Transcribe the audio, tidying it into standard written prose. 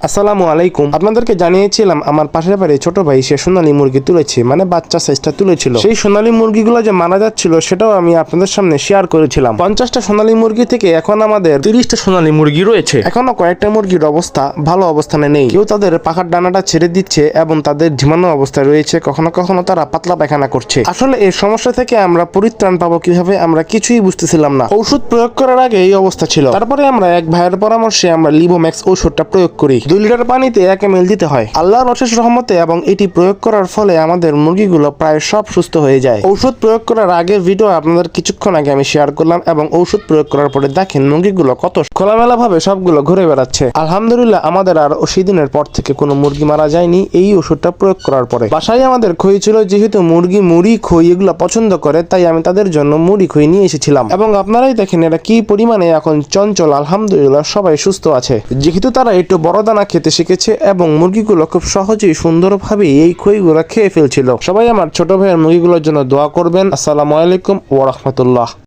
আসসালামু আলাইকুম। আপনাদেরকে জানিয়েছিলাম আমার পাশের বাড়ি ছোট ভাই সে সোনালী মুরগি তুলেছে, মানে বাচ্চা সাইজটা তুলেছিল। সেই সোনালী মুরগিগুলো যে মারা যাচ্ছিল সেটাও আমি আপনাদের সামনে শেয়ার করেছিলাম। 50টা সোনালী মুরগি থেকে এখন আমাদের 30টা সোনালী মুরগি রয়েছে। এখনো কয়েকটা মুরগির অবস্থা ভালো অবস্থানে নেই। কেউ তাদের পাখার ডানাটা ছেড়ে দিচ্ছে এবং তাদের ঝিমানো অবস্থায় রয়েছে, কখনো কখনো তারা পাতলা পায়খানা করছে। আসলে এই সমস্যা থেকে আমরা পরিত্রাণ পাবো কিভাবে আমরা কিছুই বুঝতেছিলাম না। ঔষধ প্রয়োগ করার আগে এই অবস্থা ছিল। তারপরে আমরা এক ভাইয়ের পরামর্শে আমরা লিভোম্যাক্স ঔষধটা প্রয়োগ করি। 2 লিটার পানিতে 1 ml দিতে হয়। আল্লাহর অশেষ রহমতে এবং এটি প্রয়োগ করার ফলে আমাদের মুরগিগুলো প্রায় সব সুস্থ হয়ে যায়। ঔষধ প্রয়োগ করার আগের ভিডিও আপনাদের কিছুক্ষণ আগে আমি শেয়ার করলাম এবং ঔষধ প্রয়োগ করার পরে দেখেন মুরগিগুলো কত খোলামেলা ভাবে সবগুলো ঘুরে বেড়াচ্ছে। আলহামদুলিল্লাহ আমাদের আর সেই দিনের পর থেকে কোনো মুরগি মারা যায়নি এই ওষুধটা প্রয়োগ করার পরে। বাসায় আমাদের খই ছিল, যেহেতু মুরগি মুড়ি খই এগুলো পছন্দ করে তাই আমি তাদের জন্য মুড়ি খই নিয়ে এসেছিলাম এবং আপনারাই দেখেন এরা কি পরিমাণে এখন চঞ্চল। আলহামদুলিল্লাহ সবাই সুস্থ আছে, যেহেতু তারা একটু বড় দানা খেতে শিখেছে এবং মুরগিগুলো খুব সহজেই সুন্দরভাবে এই খইগুলো খেয়ে ফেলছিল। সবাই আমার ছোট ভাইয়ের মুরগিগুলোর জন্য দোয়া করবেন। আসসালামু আলাইকুম ওয়া রাহমাতুল্লাহ।